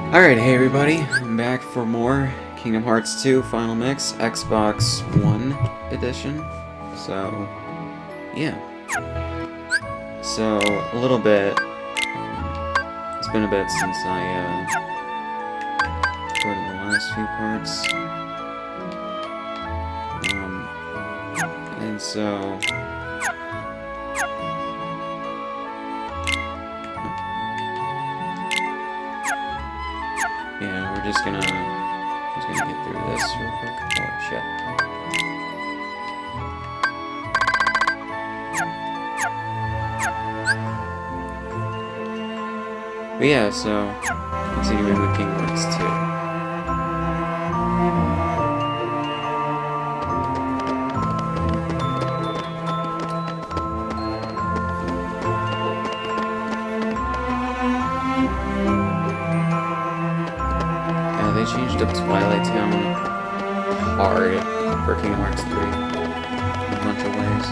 Alright, hey everybody, I'm back for more Kingdom Hearts 2 Final Mix, Xbox One Edition. So, yeah. So, a little bit, it's been a bit since I, recorded the last few parts. And so... yeah, we're just gonna get through this real quick. Oh shit. But yeah, so continuing with Kingdom Hearts 2. They changed up Twilight Town hard for Kingdom Hearts 3 in a bunch of ways.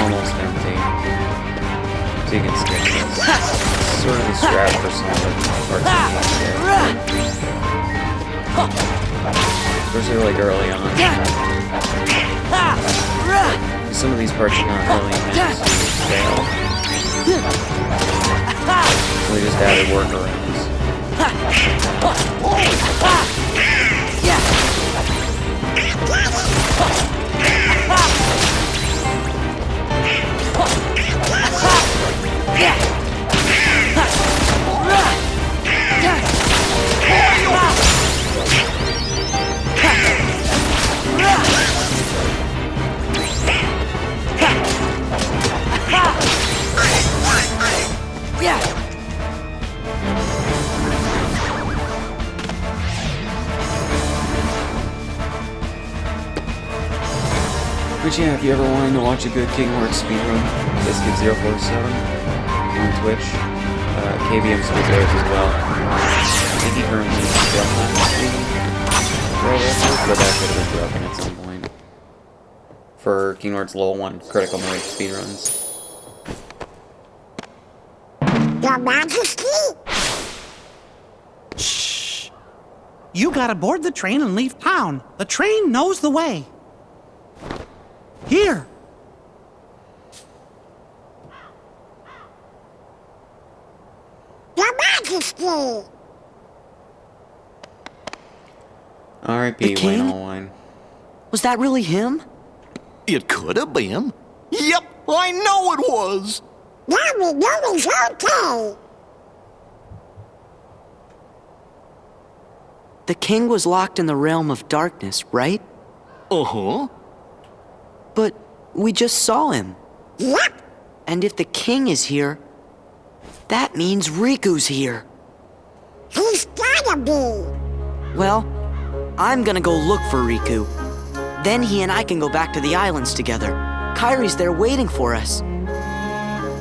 Almost empty. So you can skip this. Sort of the strat for some of the parts of the game. Especially like early on. Some of these parts are not really meant to fail. So they just added workarounds. But yeah, if you ever wanted to watch a good Kingdom Hearts speedrun, Biscuit047 on Twitch, KBM Studios as well. I think he currently still on but that could have been broken at some point. For Kingdom Hearts Level 1 Critical Mode speedruns. Your Majesty? Shh! You gotta board the train and leave town. The train knows the way. Here! Your Majesty! R.I.P. Wayne Allwine. Was that really him? It could have been. Yep, I know it was. Now we know he's okay. The king was locked in the realm of darkness, right? Uh-huh. But we just saw him. Yep. And if the king is here, that means Riku's here. He's gotta be. Well, I'm gonna go look for Riku. Then he and I can go back to the islands together. Kairi's there waiting for us.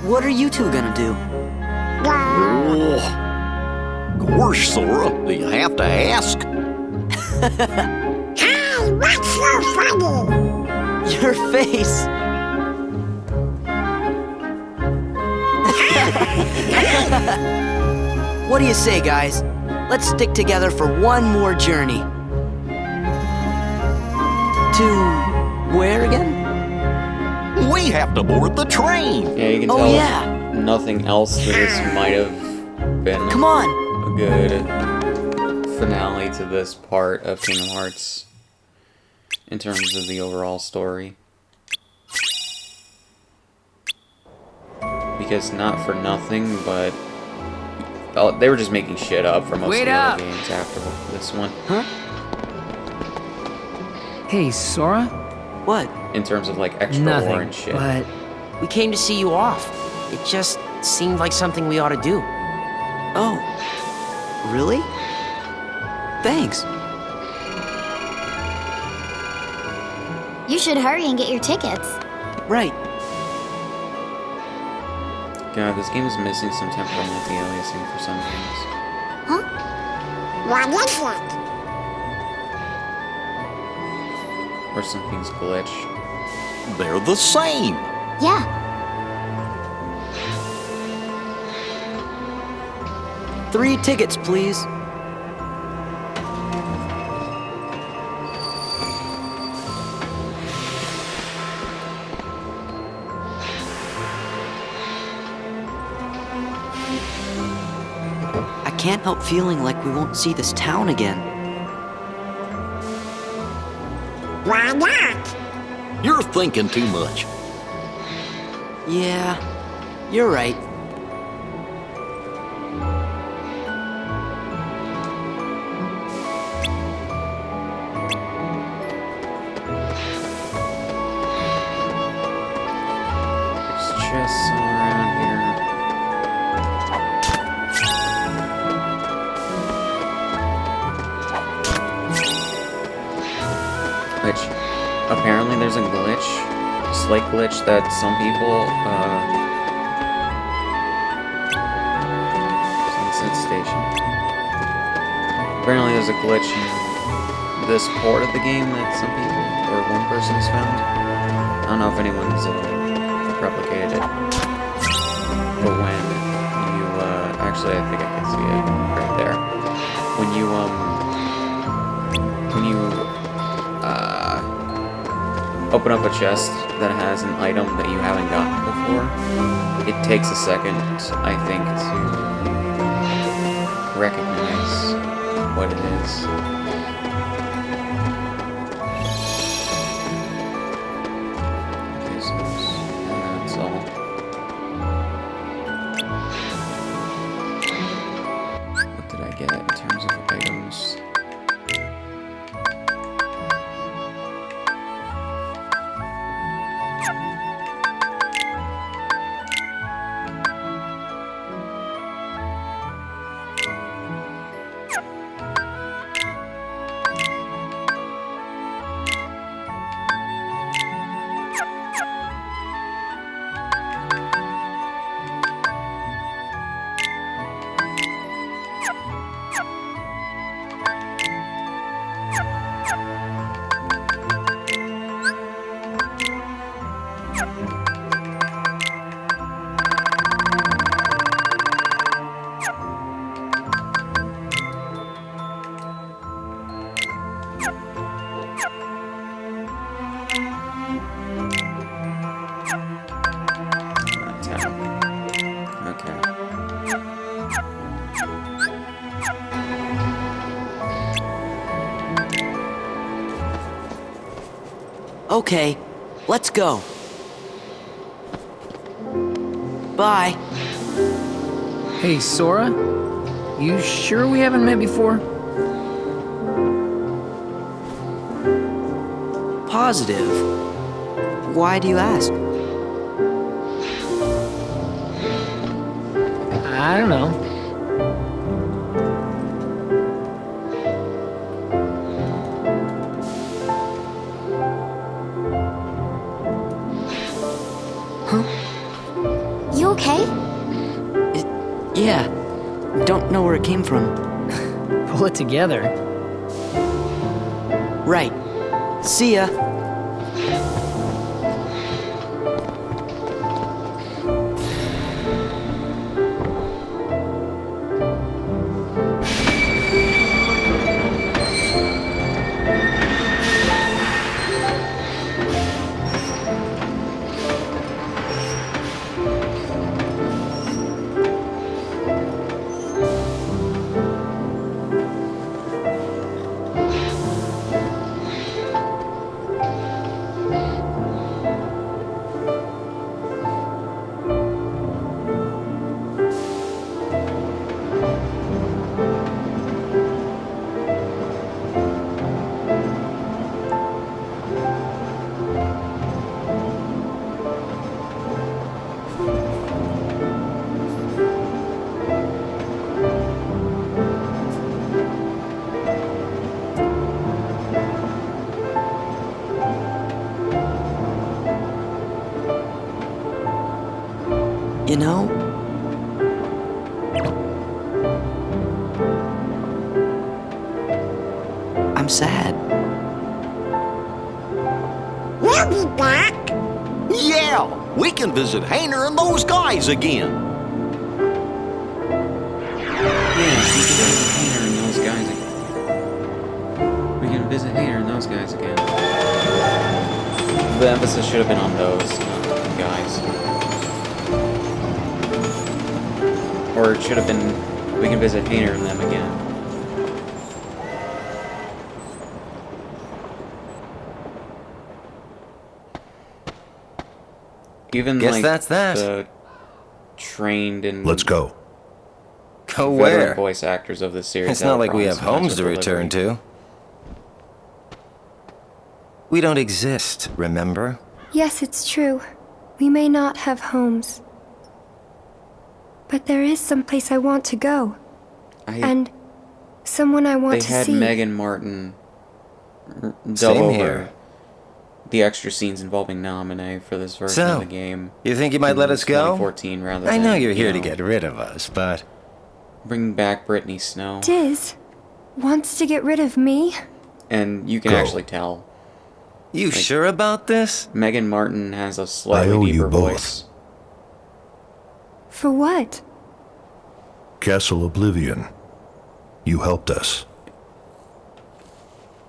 What are you two gonna do? Oh. Gosh, Sora, you have to ask. Hi, What's so funny? Your face. What do you say, guys? Let's stick together for one more journey. To where again? We have to board the train. Yeah, you can Oh, tell yeah. if nothing else that this might have been Come on. a good finale to this part of Kingdom Hearts in terms of the overall story. Because not for nothing, but they were just making shit up for most of the other games after this one. Huh? Hey, Sora? What? In terms of like extra Nothing, lore and shit. but We came to see you off. It just seemed like something we ought to do. Oh. Really? Thanks. You should hurry and get your tickets. Right. God, this game is missing some temporal multi-aliasing for some things. What is it? Or some things glitch. They're the same. Yeah. Three tickets, please. I can't help feeling like we won't see this town again. Why not? You're thinking too much. Yeah, you're right. There's chests all around here. Which, apparently there's a glitch, slight glitch that some people, Sunset Station. Apparently there's a glitch in this port of the game that some people, or one person has found. I don't know if anyone's replicated it. But when you, actually I think I can see it right there. When you open up a chest that has an item that you haven't gotten before, it takes a second, I think, to recognize what it is. Okay, so that's all. What did I get in terms of items? Okay, let's go. Bye. hey, Sora? You sure we haven't met before? Positive. Why do you ask? I don't know. You okay? Yeah. Don't know where it came from. Pull it together. Right. See ya. You know, I'm sad. We'll be back. Yeah, we can visit Hayner and those guys again. We can visit Hayner and those guys again. The emphasis should have been on those guys. Or it should have been, we can visit Hayner and them again. Even Guess like that's that. the trained and Let's go. Go veteran where? voice actors of this series. It's not like we have homes to return to. We don't exist, remember? Yes, it's true. We may not have homes. But there is someplace I want to go. And someone I want to see. They had Megan Martin dub Same over here. the extra scenes involving Naminé for this version of the game. You think you might let us go? 2014 rather I than, know you're here to get rid of us, but... Bring back Brittany Snow. Diz wants to get rid of me? And you can actually tell. You sure about this? Megan Martin has a I slightly owe you deeper both. voice. For what? Castle Oblivion. You helped us.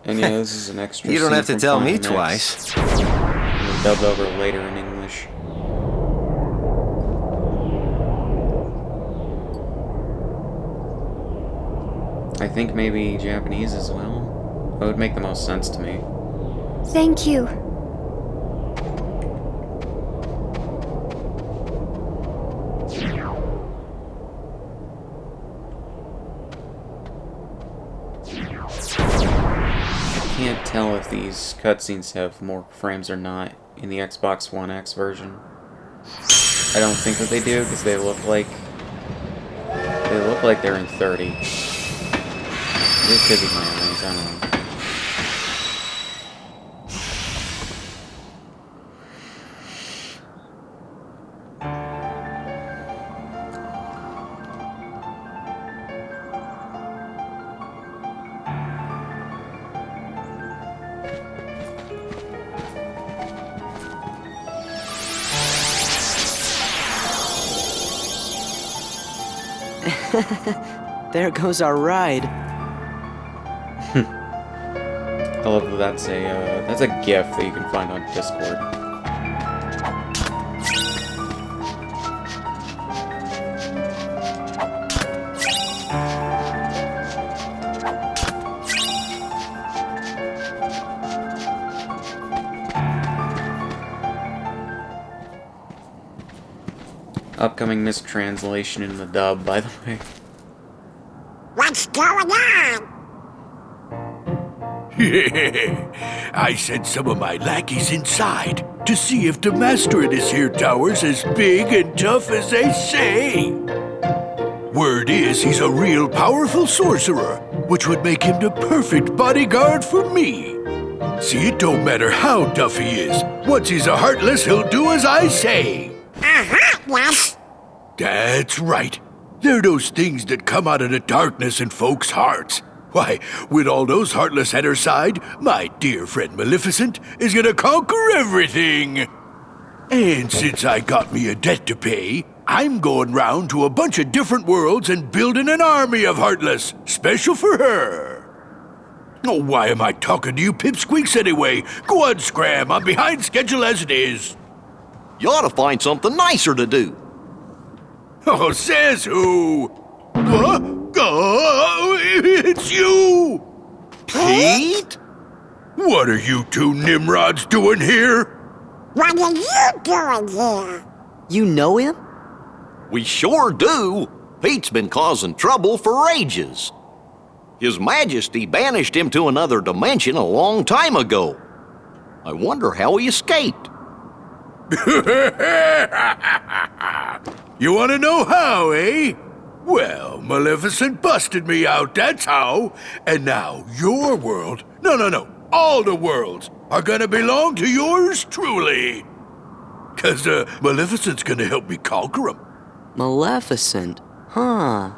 And yeah, this is an extra You don't scene have to from tell me Final twice. Mix. And dubbed over later in English. I think maybe Japanese as well. That would make the most sense to me. Thank you. I can't tell if these cutscenes have more frames or not in the Xbox One X version. I don't think that they do because they look like they're in 30. This could be my eyes, I don't know. There goes our ride. I love that that's a GIF that you can find on Discord. Upcoming mistranslation in the dub, by the way. What's going on? I sent some of my lackeys inside to see if the master in this here tower's as big and tough as they say. Word is he's a real powerful sorcerer, which would make him the perfect bodyguard for me. See, it don't matter how tough he is. Once he's a heartless, he'll do as I say. Yes. That's right. They're those things that come out of the darkness in folks' hearts. Why, with all those Heartless at her side, my dear friend Maleficent is gonna conquer everything. And since I got me a debt to pay, I'm going round to a bunch of different worlds and building an army of Heartless, special for her. Oh, why am I talking to you pipsqueaks anyway? Go on, Scram, I'm behind schedule as it is. You ought to find something nicer to do. Oh, says who? Huh? Oh, it's you! Pete? What are you two Nimrods doing here? What are you doing here? You know him? We sure do. Pete's been causing trouble for ages. His Majesty banished him to another dimension a long time ago. I wonder how he escaped. You want to know how, eh? Well, Maleficent busted me out, that's how. And now your world, no, all the worlds are gonna belong to yours truly. 'Cause Maleficent's gonna help me conquer them. Maleficent? Huh.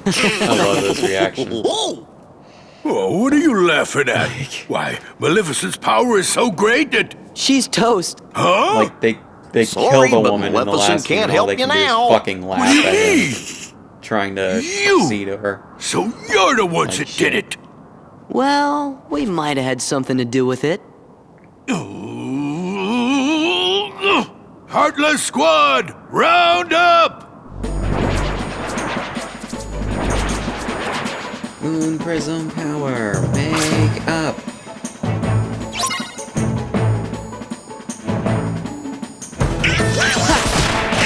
I love this reaction. Oh, what are you laughing at? Why, Maleficent's power is so great that... She's toast. Huh? Like, they Sorry, killed a but woman in the Maleficent last can't one. All help they you can do now. is fucking laugh What do you at him, mean? trying to You? see to her. So you're the ones Like that did it. Well, we might have had something to do with it. Heartless Squad, round up! Moon Prism Power, make up!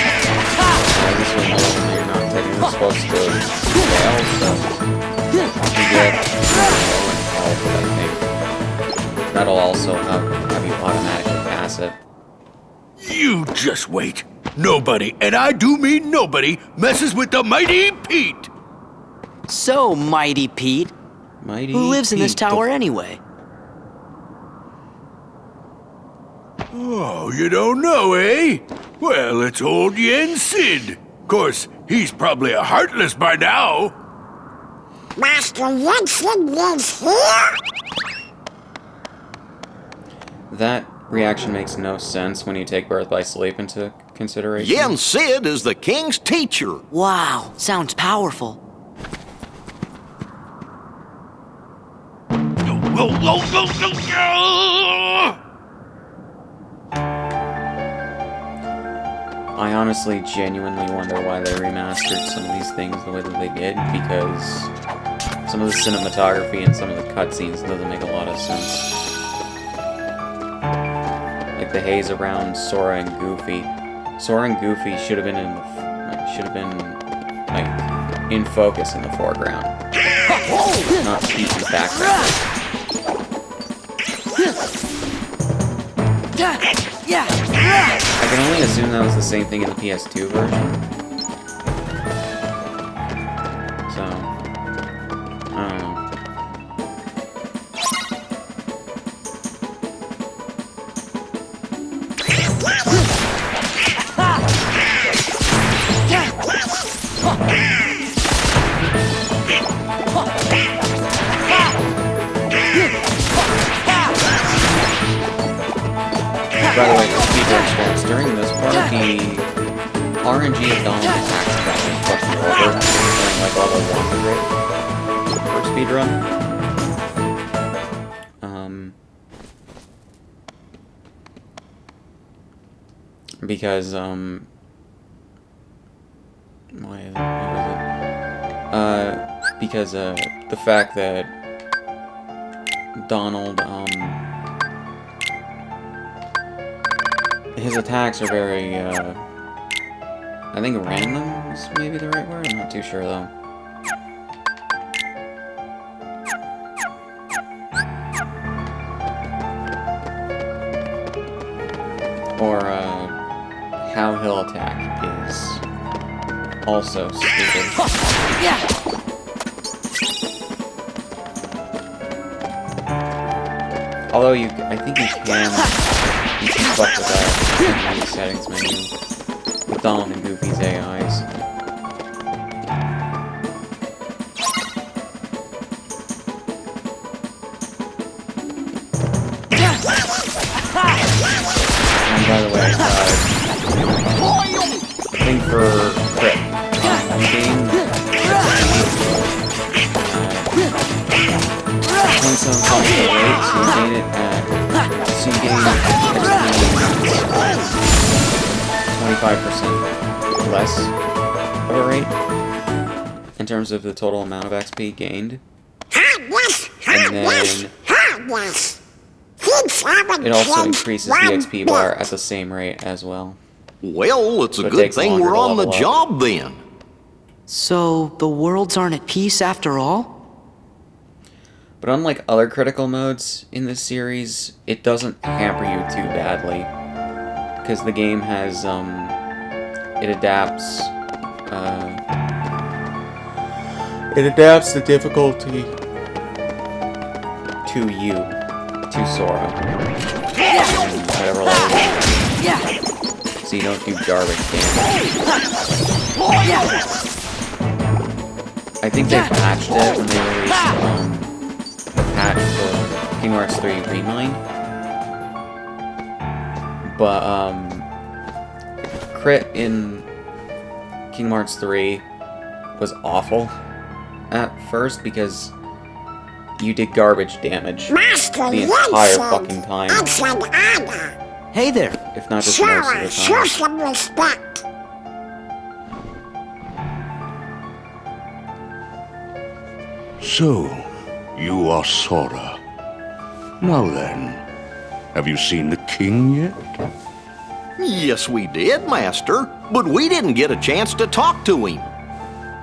This one knows that you're not technically supposed to fail, so you get help, I think. That'll also have you automatically pass it. You just wait. Nobody, and I do mean nobody, messes with the mighty Pete. So, Mighty Pete. Mighty Who lives in this Pete. tower anyway? Oh, you don't know, eh? Well, it's old Yen Sid. Of course, he's probably a Heartless by now. Master Yenson lives here? That reaction makes no sense when you take birth by sleep into consideration. Yen Sid is the king's teacher. Wow, sounds powerful. I honestly genuinely wonder why they remastered some of these things the way that they did, because some of the cinematography and some of the cutscenes doesn't make a lot of sense. Like the haze around Sora and Goofy. Sora and Goofy should have been in focus in the foreground, not Peach's background. I can only assume that was the same thing in the PS2 version. So, I don't know. By the way, for speedrun stats, during this part, the RNG of Donald attacks actually fucking over during like level 100 for speedrun. Because, because, the fact that Donald, his attacks are very, I think random is maybe the right word, I'm not too sure though. Or, how he'll attack is also stupid. Although I think you can fuck with that in the settings menu with Donald and Goofy's AIs. by the way, thing for crit. You gain points on points per rate, so you gain it at, so you gain XP 25% less of a rate in terms of the total amount of XP gained. And then it also increases the XP bar at the same rate as well. Well, it's So a it good takes thing longer we're to on the level up. job then. So, the worlds aren't at peace after all? But unlike other critical modes in this series, it doesn't hamper you too badly. Because the game has, it adapts the difficulty to you, to Sora. Whatever level you're at. So you don't do garbage damage. I think they patched it when they released, the patch for Kingdom Hearts 3 Remake. But, crit in Kingdom Hearts 3 was awful at first because you did garbage damage the entire fucking time. Hey there. If not just most of the Show time. some respect. So, you are Sora. Now then, have you seen the king yet? Yes, we did, Master, but we didn't get a chance to talk to him.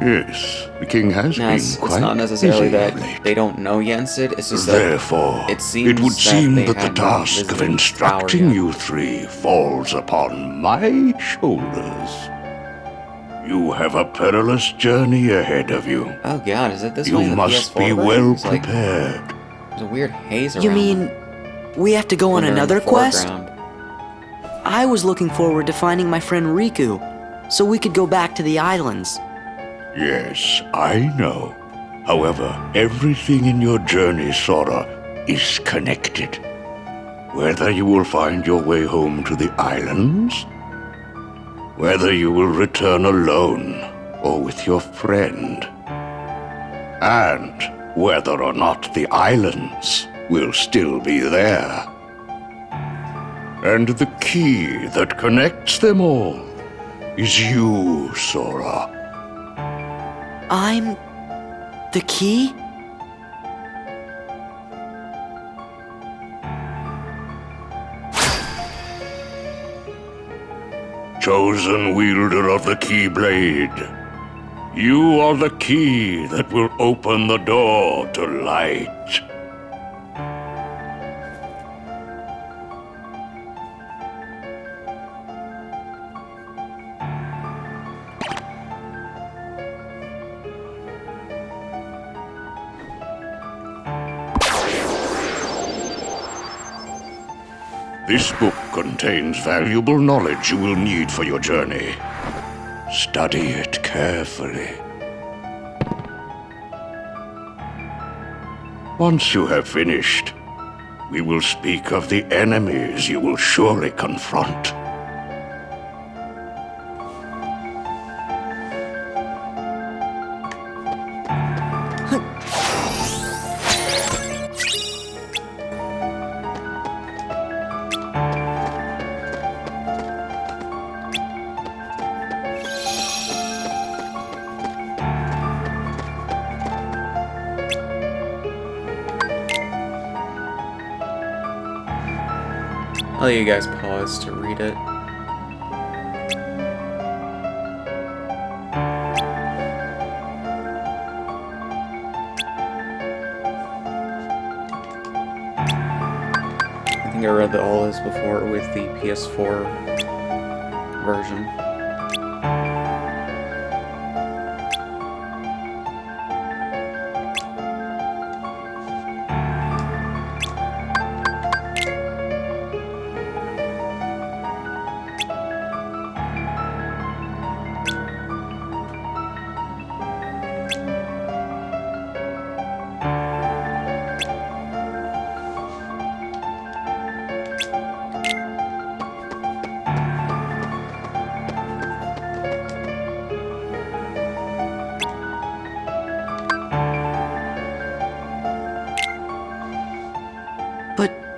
Yes, the king has Nah, been it's quite not necessarily busy that of late. they don't know Yensid, it's just that Therefore, it seems would that seem they that the had not task of visited instructing Tower yet. you three falls upon my shoulders. You have a perilous journey ahead of you. Oh god, is it this You way in the must PS4 be version? well It's like, prepared. there's a weird haze around. You mean, we have to go on when they're in another the quest? foreground. I was looking forward to finding my friend Riku, so we could go back to the islands. Yes, I know. However, everything in your journey, Sora, is connected. Whether you will find your way home to the islands, whether you will return alone or with your friend, and whether or not the islands will still be there. And the key that connects them all is you, Sora. I'm the key? Chosen wielder of the Keyblade, you are the key that will open the door to light. This book contains valuable knowledge you will need for your journey. Study it carefully. Once you have finished, we will speak of the enemies you will surely confront. I'll let you guys pause to read it. I think I read all this before with the PS4 version.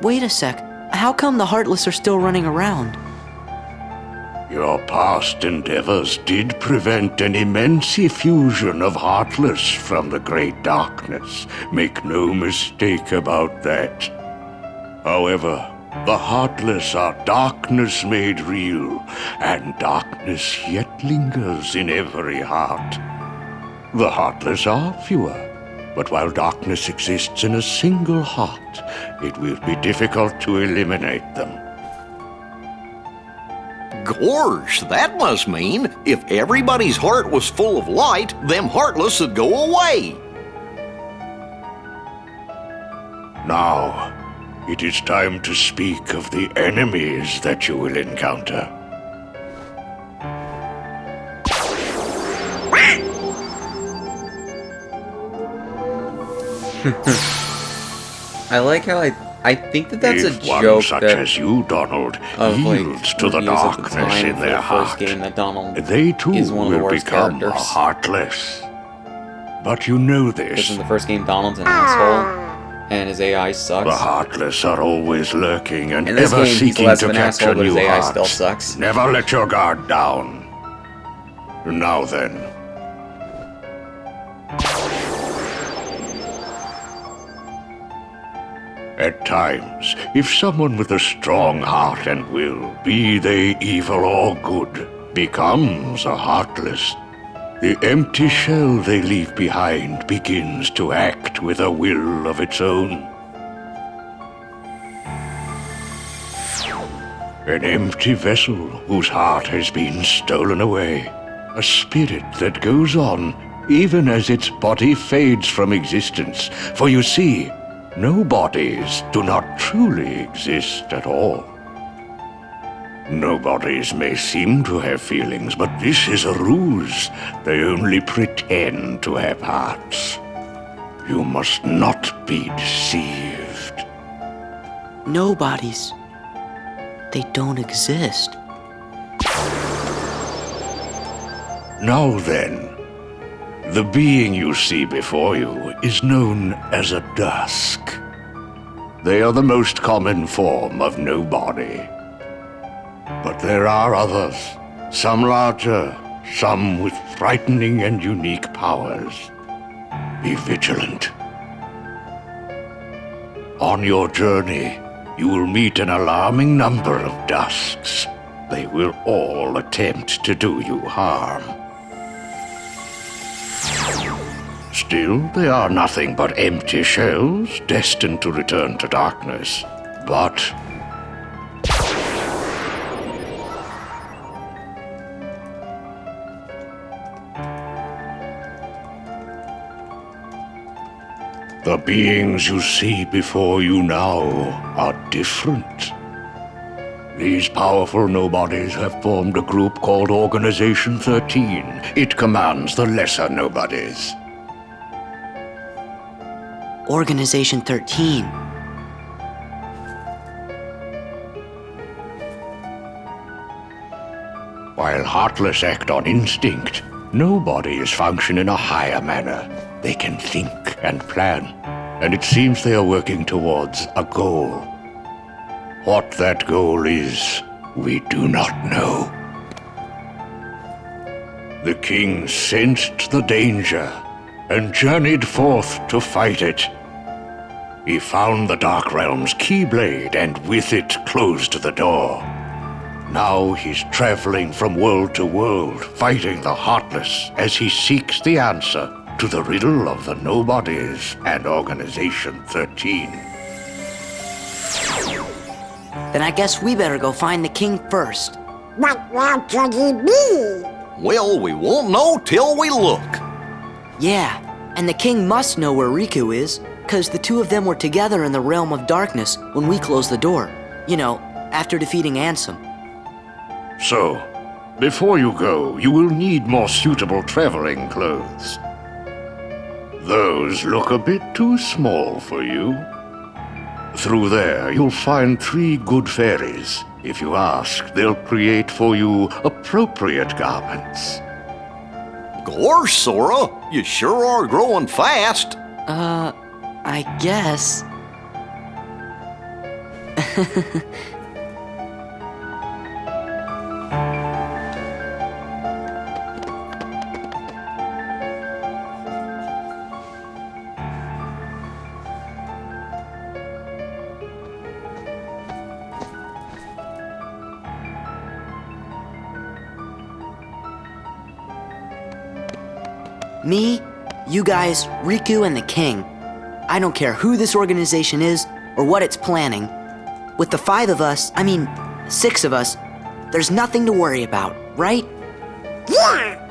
Wait a sec. How come the Heartless are still running around? Your past endeavors did prevent an immense effusion of Heartless from the Great Darkness. Make no mistake about that. However, the Heartless are darkness made real, and darkness yet lingers in every heart. The Heartless are fewer, but while darkness exists in a single heart, it will be difficult to eliminate them. Gorge, that must mean if everybody's heart was full of light, them Heartless would go away. Now, it is time to speak of the enemies that you will encounter. I like how I think that's if a one joke such that as you, Donald, of yields to the reviews at the darkness time in for their the heart, first game that Donald they too is one of the will worst become characters. heartless. But you know Because this. in the first game, Donald's an asshole, and his AI sucks. The heartless are always lurking and In this ever game, he's seeking less to of an capture asshole, but his new AI hearts. still sucks. Never let your guard down. Now then. At times, if someone with a strong heart and will, be they evil or good, becomes a heartless, the empty shell they leave behind begins to act with a will of its own. An empty vessel whose heart has been stolen away. A spirit that goes on even as its body fades from existence. For you see, no bodies do not truly exist at all. No bodies may seem to have feelings, but this is a ruse. They only pretend to have hearts. You must not be deceived. Nobodies. They don't exist. Now then, the being you see before you is known as a dusk. They are the most common form of nobody. But there are others, some larger, some with frightening and unique powers. Be vigilant. On your journey, you will meet an alarming number of dusks. They will all attempt to do you harm. Still, they are nothing but empty shells, destined to return to darkness. But the beings you see before you now are different. These powerful nobodies have formed a group called Organization 13. It commands the lesser nobodies. Organization 13. While heartless act on instinct, nobodies function in a higher manner. They can think and plan, and it seems they are working towards a goal. What that goal is, we do not know. The king sensed the danger and journeyed forth to fight it. He found the Dark Realm's Keyblade and with it closed the door. Now he's traveling from world to world, fighting the Heartless as he seeks the answer to the riddle of the Nobodies and Organization 13. Then I guess we better go find the king first. But where could he be? Well, we won't know till we look. Yeah, and the king must know where Riku is, because the two of them were together in the realm of darkness when we closed the door. You know, after defeating Ansem. So, before you go, you will need more suitable traveling clothes. Those look a bit too small for you. Through there, you'll find 3 good fairies. If you ask, they'll create for you appropriate garments. Gosh, Sora, you sure are growing fast. I guess. Me, you guys, Riku, and the king. I don't care who this organization is or what it's planning. With the 5 of us, 6 of us, there's nothing to worry about, right? Yeah!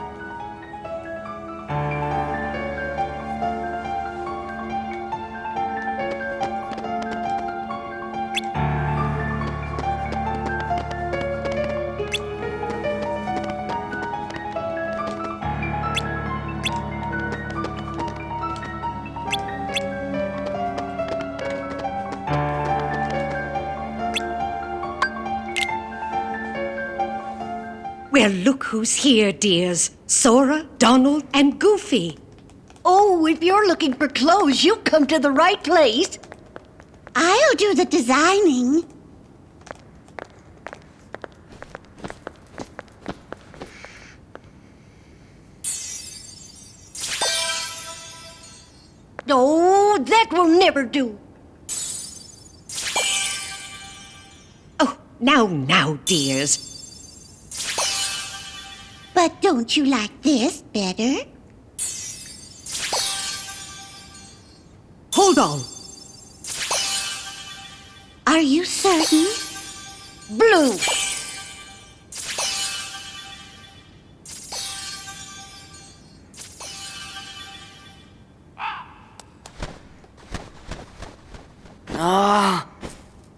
Well, look who's here, dears. Sora, Donald, and Goofy. Oh, if you're looking for clothes, you've come to the right place. I'll do the designing. Oh, that will never do. Oh, now, dears. But don't you like this better? Hold on. Are you certain? Blue.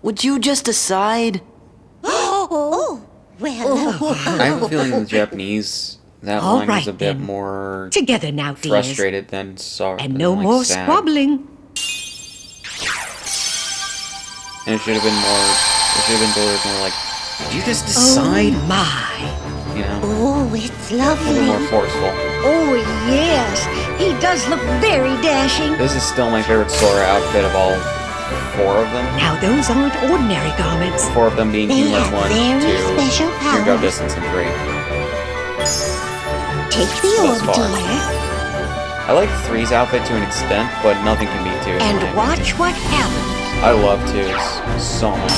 Would you just decide? Oh, well. I have a feeling in the Japanese, that All line is right, a bit then. more Together now, dears. frustrated than sorry. And no more sad. squabbling. And it should have been more. It should have been delivered more like, did you just decide? Oh, my. You know, Oh, it's a lovely. little more forceful. Oh, yes. He does look very dashing. This is still my favorite Sora outfit of all 4 of them. Now, those aren't ordinary garments. 4 of them being They Kingdom have 1, 2, very special Here Go powers. Distance, and 3. Take the Thus orb, far. dear. I like 3's outfit to an extent, but nothing can beat 2's. And watch what happens. I love 2's so much.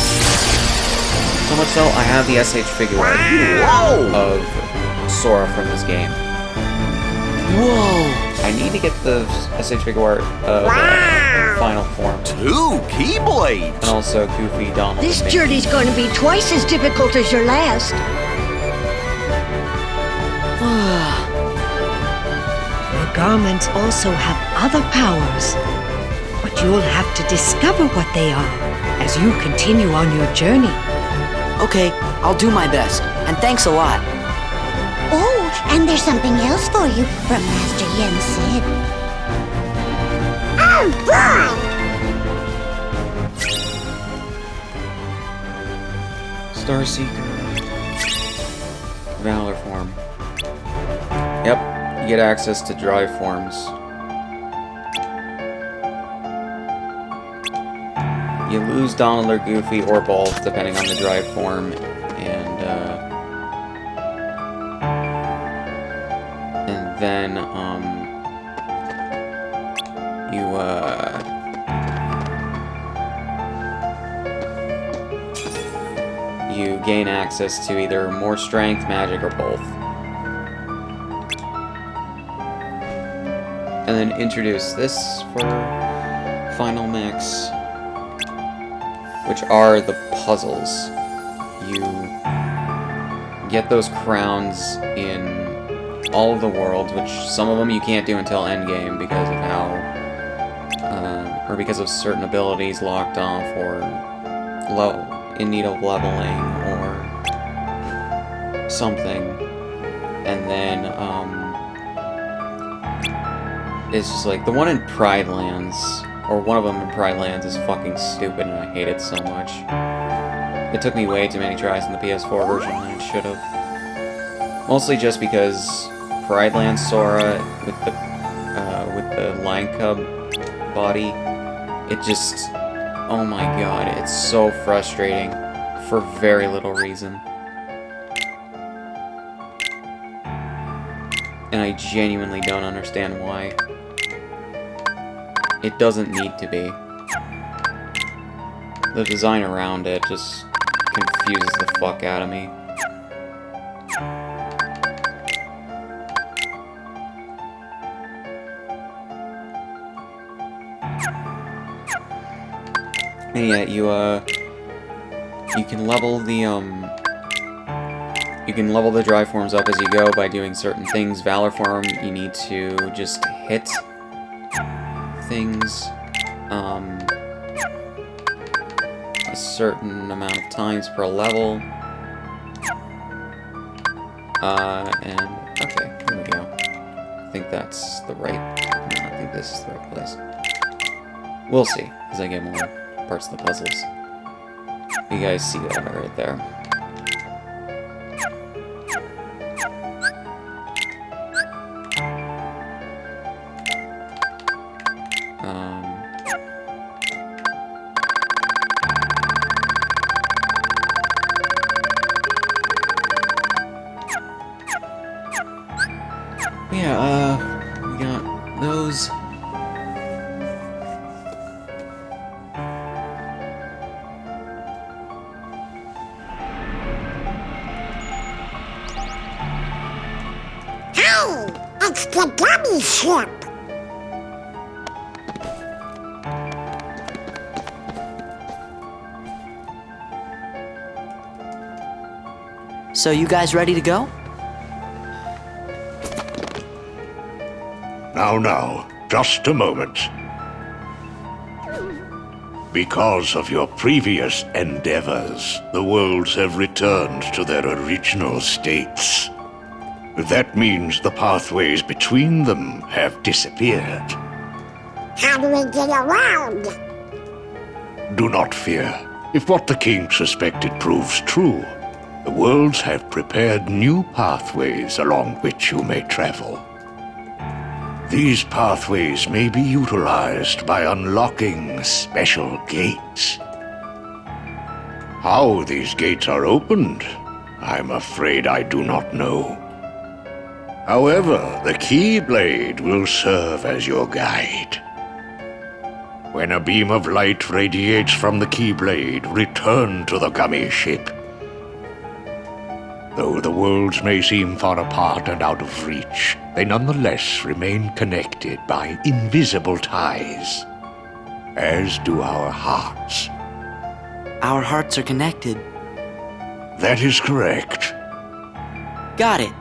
So much so, I have the SH figure art of Sora from this game. Whoa! I need to get the SH figure art of Final Form. 2 Keyblades! And also Goofy, Donald, This and Mickey. journey's going to be twice as difficult as your last. Your garments also have other powers. But you'll have to discover what they are as you continue on your journey. Okay, I'll do my best. And thanks a lot. Oh, and there's something else for you from Master Yen Sid. Oh, boy! Starseeker. Valor form. Yep, you get access to drive forms. You lose Donald or Goofy or both, depending on the drive form, and then, you gain access to either more strength, magic, or both. And then introduce this for Final Mix, which are the puzzles. You get those crowns in all of the worlds, which some of them you can't do until endgame because of how, or because of certain abilities locked off or in need of leveling or something. And then, it's just like, the one in Pride Lands, or one of them in Pride Lands is fucking stupid and I hate it so much. It took me way too many tries in the PS4 version than it should have. Mostly just because Pride Lands Sora with the Lion Cub body, it Oh my god, it's so frustrating for very little reason. And I genuinely don't understand why. It doesn't need to be. The design around it just confuses the fuck out of me. And yeah, you can level the drive forms up as you go by doing certain things. Valor form, you need to just hit things a certain amount of times per level. And okay, here we go. I think that's the right. No, I think this is the right place. We'll see as I get more parts of the puzzles. You guys see that right there. We got those. It's the dummy ship. So you guys ready to go? Now, just a moment. Because of your previous endeavors, the worlds have returned to their original states. That means the pathways between them have disappeared. How do we get around? Do not fear. If what the king suspected proves true, the worlds have prepared new pathways along which you may travel. These pathways may be utilized by unlocking special gates. How these gates are opened, I'm afraid I do not know. However, the Keyblade will serve as your guide. When a beam of light radiates from the Keyblade, return to the gummy ship. Though the worlds may seem far apart and out of reach, they nonetheless remain connected by invisible ties, as do our hearts. Our hearts are connected. That is correct. Got it.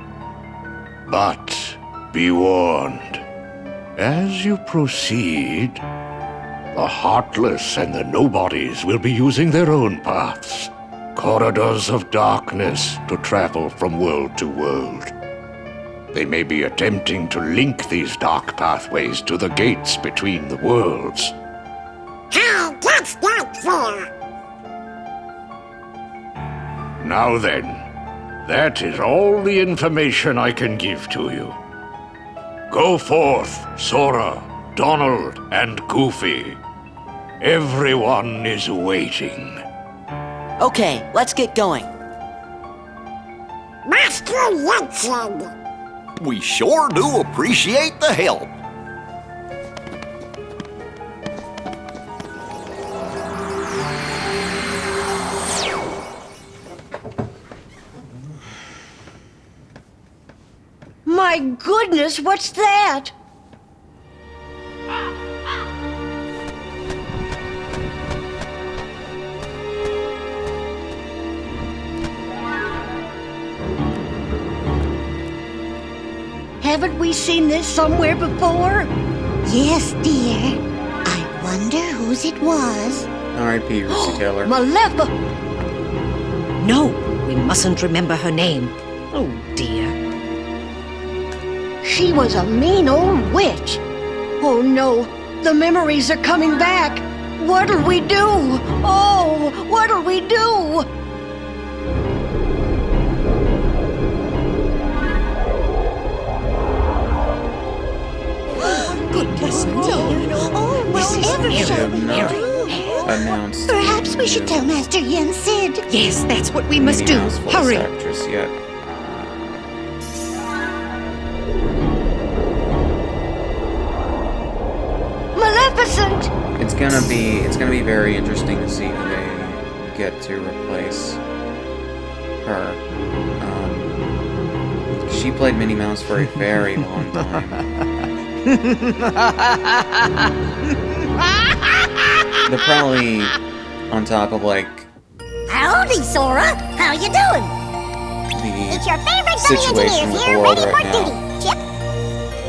But be warned, as you proceed, the heartless and the nobodies will be using their own paths, corridors of darkness to travel from world to world. They may be attempting to link these dark pathways to the gates between the worlds. Hey, that's not fair. Now then, that is all the information I can give to you. Go forth, Sora, Donald, and Goofy. Everyone is waiting. Okay, let's get going. Master Jensen. We sure do appreciate the help. My goodness, what's that? Haven't we seen this somewhere before? Yes, dear. I wonder whose it was. R.I.P. Rusty Taylor. Malefa! No, we mustn't remember her name. Oh, dear. She was a mean old witch. Oh no, the memories are coming back. What'll we do? Oh, what'll we do? Goodness me. Oh, This is whatever very, shall we very do? announced. Perhaps we should tell Master Yen Sid. Yes, that's what we must Minnie do. Mouse voice Hurry. actress yet. Maleficent! It's gonna be very interesting to see who they get to replace her. She played Minnie Mouse for a very long time. They're probably on top of like Howdy, Sora. How you doing? the It's your favorite situation with the here, world ready right for now, duty. Chip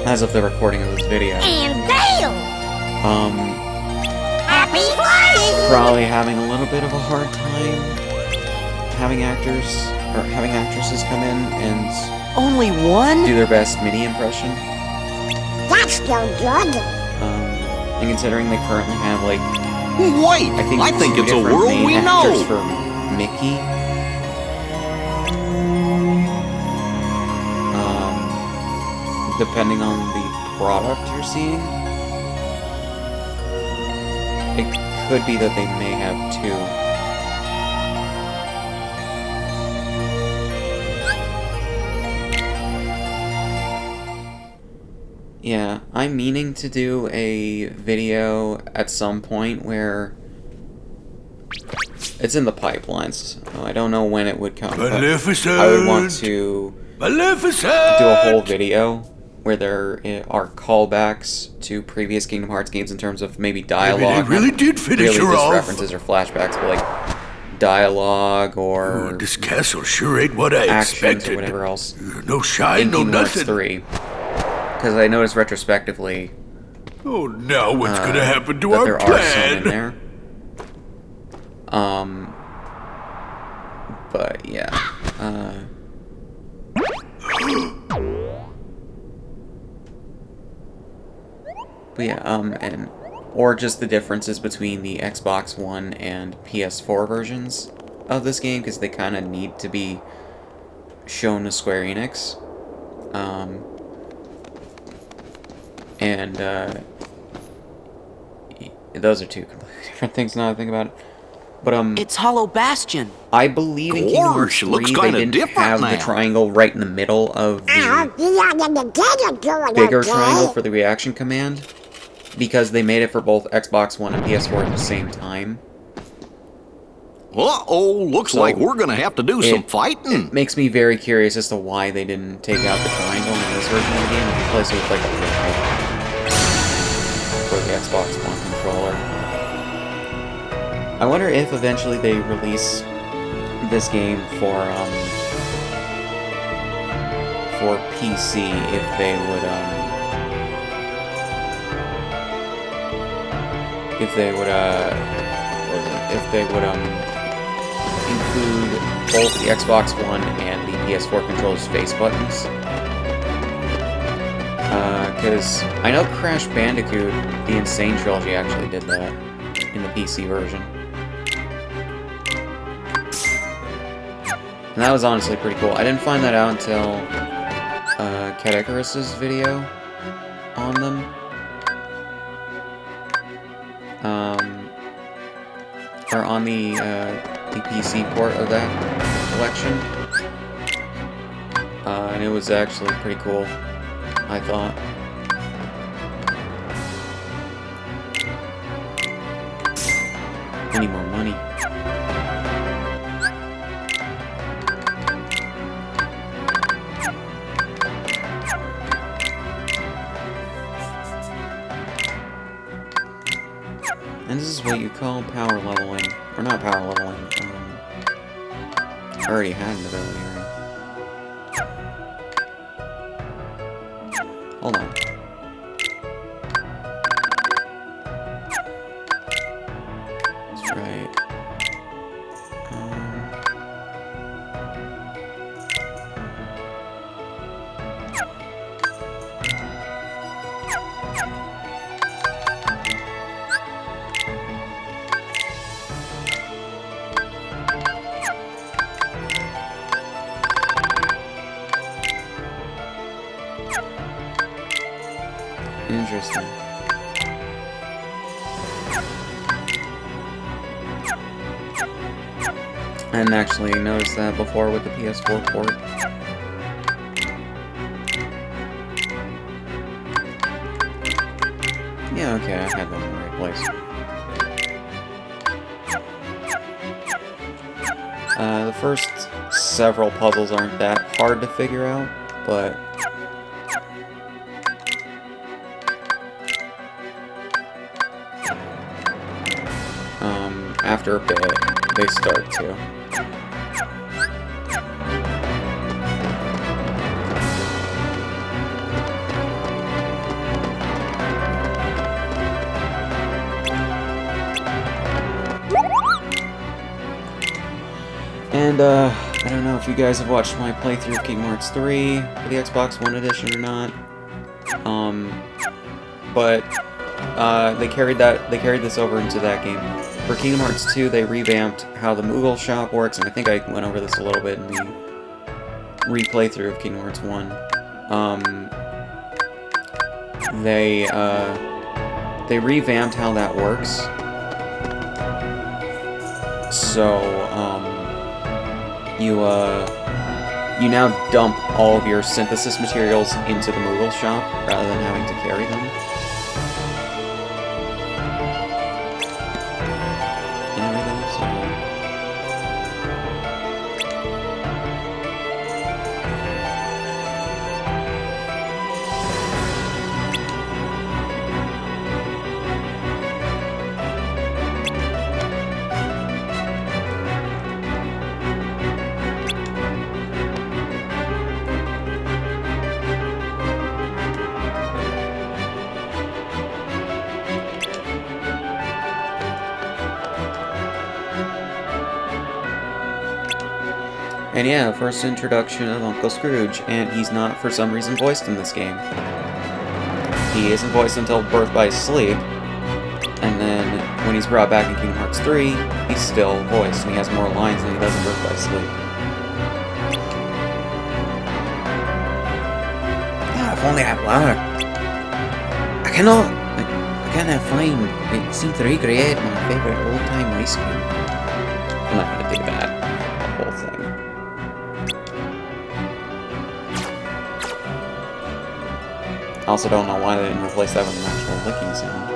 as of the recording of this video. and Dale. Happy flying! Probably having a little bit of a hard time having actresses come in and Only one? do their best Minnie impression. That's no good. And considering they currently have like Wait, I think it's a different world main we actors know. for Mickey. Depending on the product you're seeing, it could be that they may have two. Yeah, I'm meaning to do a video at some point where it's in the pipelines. I don't know when it would come. But Maleficent! I would want to Maleficent! do a whole video where there are callbacks to previous Kingdom Hearts games in terms of maybe dialogue. They really did finish really her just off. references or flashbacks, but like dialogue or This castle sure ain't what I actions expected. or whatever else. No shine, in no Kingdom Hearts nothing. 3. Because I noticed retrospectively Oh, now what's gonna happen to that our there plan? are some in there. But yeah. But yeah, or just the differences between the Xbox One and PS4 versions of this game, because they kind of need to be shown to Square Enix. Those are two completely different things now that I think about it. But It's Hollow Bastion. I believe in Kingdom Hearts 3 looks they kinda didn't different have the now. triangle right in the middle of the bigger triangle for the reaction command, because they made it for both Xbox One and PS4 at the same time. Uh-oh, looks like we're gonna have to do some fighting. It makes me very curious as to why they didn't take out the triangle in this version of the game and replace it with like a remote for the Xbox One controller. I wonder if eventually they release this game for PC, if they would include both the Xbox One and the PS4 controller's face buttons. Because I know Crash Bandicoot, the Insane Trilogy, actually did that in the PC version. And that was honestly pretty cool. I didn't find that out until Cat Icarus's video on them. Or on the PC port of that collection. And it was actually pretty cool, I thought. I need more money. And this is what you call power leveling. Or not power leveling. I already had an ability, right? Hold on. That's right. Interesting. I didn't actually notice that before with the PS4 port. Yeah, okay, I had them in the right place. The first several puzzles aren't that hard to figure out, but after a bit, they start to. And, I don't know if you guys have watched my playthrough of Kingdom Hearts 3 for the Xbox One edition or not. But they carried this over into that game. For Kingdom Hearts 2, they revamped how the Moogle shop works, and I think I went over this a little bit in the replaythrough of Kingdom Hearts 1. They revamped how that works. So, you now dump all of your synthesis materials into the Moogle shop, rather than having to carry them. And everything, so... And yeah, first introduction of Uncle Scrooge, and he's not, for some reason, voiced in this game. He isn't voiced until Birth by Sleep, and then when he's brought back in Kingdom Hearts 3, he's still voiced, and he has more lines than he does in Birth by Sleep. Ah, if only I had water. I cannot find. It seems to recreate my favorite old-time ice cream. I'm not gonna do that. The whole thing. I also don't know why they didn't replace that with an actual licking sound.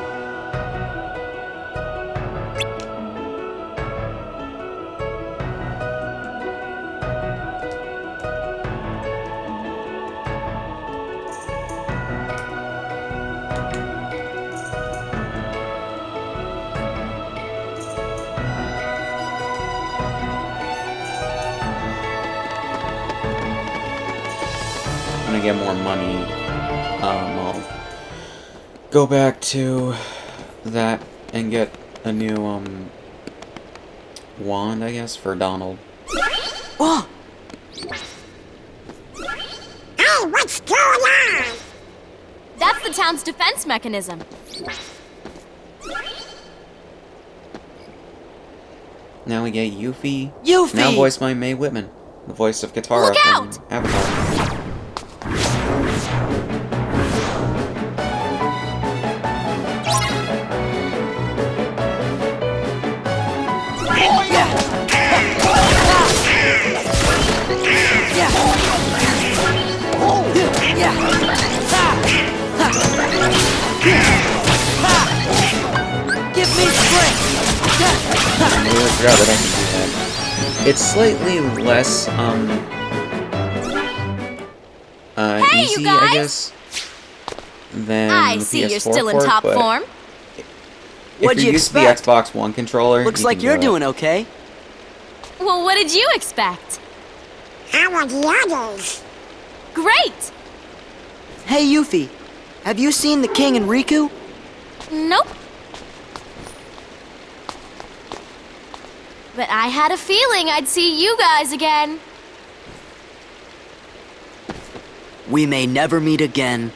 I'm gonna get more money. I'll go back to that and get a new, wand, I guess, for Donald. Oh! Hey, what's going on? That's the town's defense mechanism. Now we get Yuffie. Yuffie! Now voiced by Mae Whitman, the voice of Katara Look from out! Avatar. Give me strength! I really forgot that I can do that. It's slightly less, Hey, easy, you guys! I guess, than I the see PS4 you're still in port, top but form. What'd if you you use expect? the Xbox One controller, Looks you like can you're do it. doing okay. Well, what did you expect? How are the others? Great! Hey, Yuffie, have you seen the King and Riku? Nope. But I had a feeling I'd see you guys again. We may never meet again,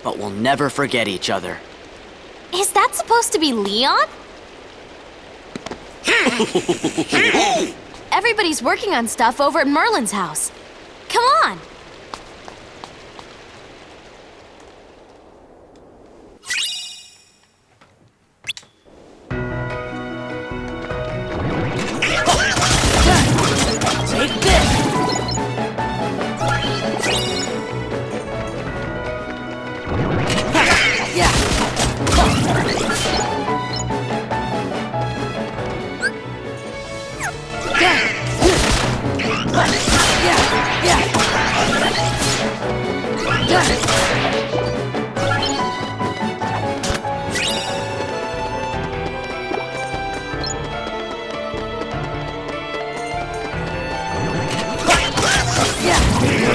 but we'll never forget each other. Is that supposed to be Leon? Everybody's working on stuff over at Merlin's house. Come on!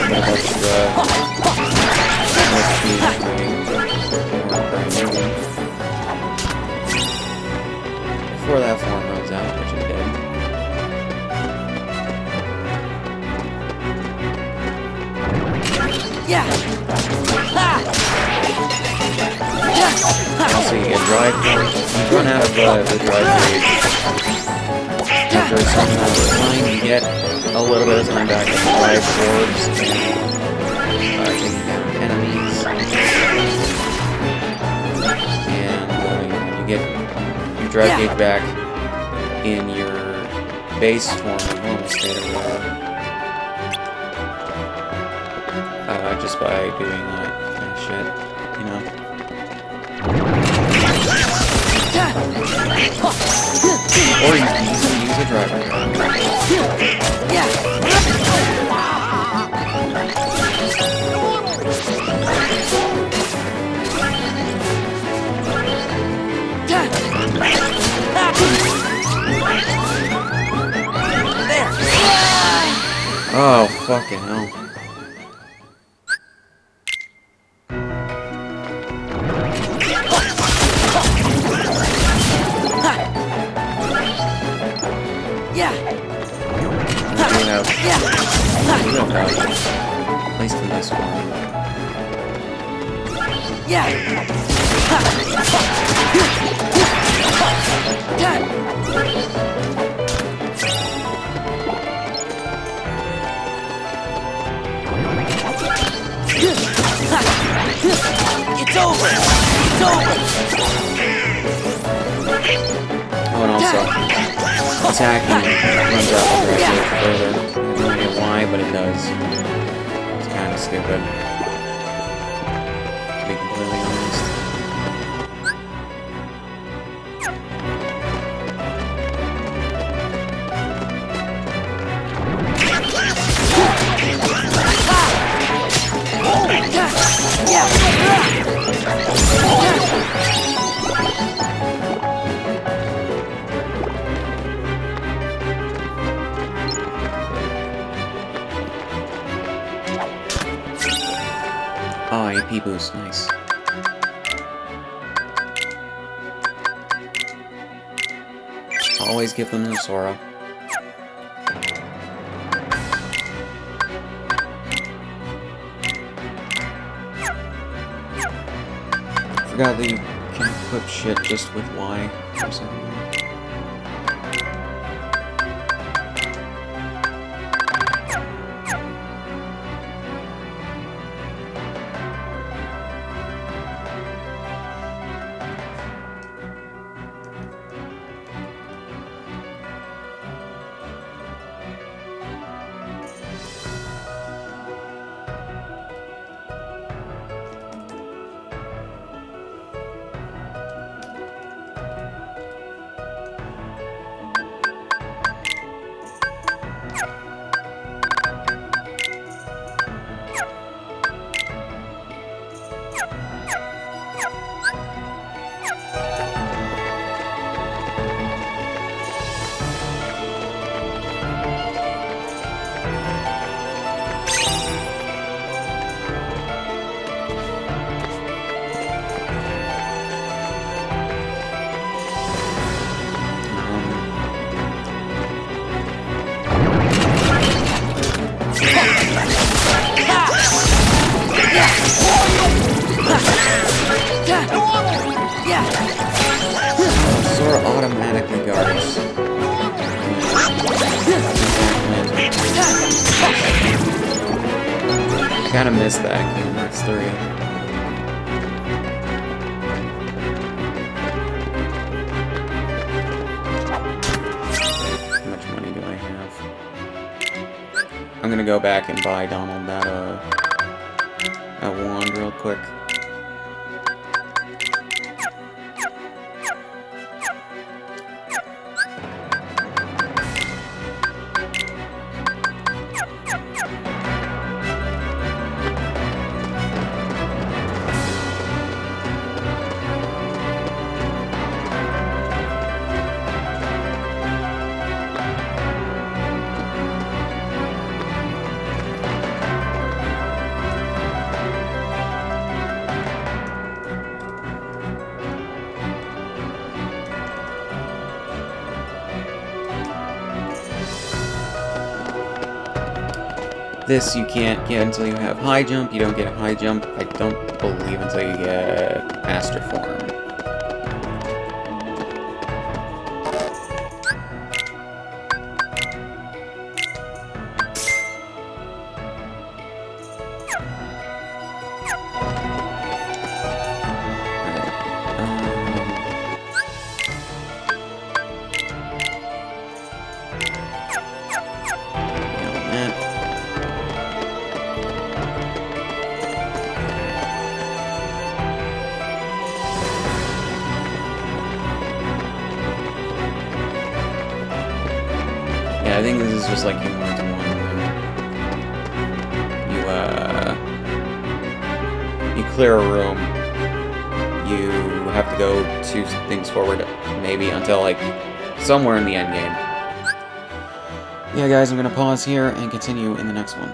bit about before that form runs out, which it did. Yeah. So you get drive force. You run out of the drive rate. After some amount of time, you get a little bit of time back to drive orbs and taking down enemies. And you get your drive gauge back in your base form of normal state or whatever. Just by doing that kind of shit, you know. Or you can use a driver. Oh, fucking hell. At least in this one. It's over! It's over! Oh, and also, attacking runs out aggressive further. I have no idea why, but it does. It's kind of stupid. To be completely honest. Oh, AP boost, nice. Always give them to Sora. Forgot that you can equip shit just with Y or something. Sora automatically guards. I kinda missed that in Kingdom Hearts 3. How much money do I have? I'm gonna go back and buy Donald that wand real quick. This you can't get until you have high jump. You don't get a high jump, I don't believe, until you get master form. I think this is just like Kingdom Hearts 1. You clear a room. You have to go 2 things forward, maybe, until, like, somewhere in the end game. Yeah, guys, I'm gonna pause here and continue in the next one.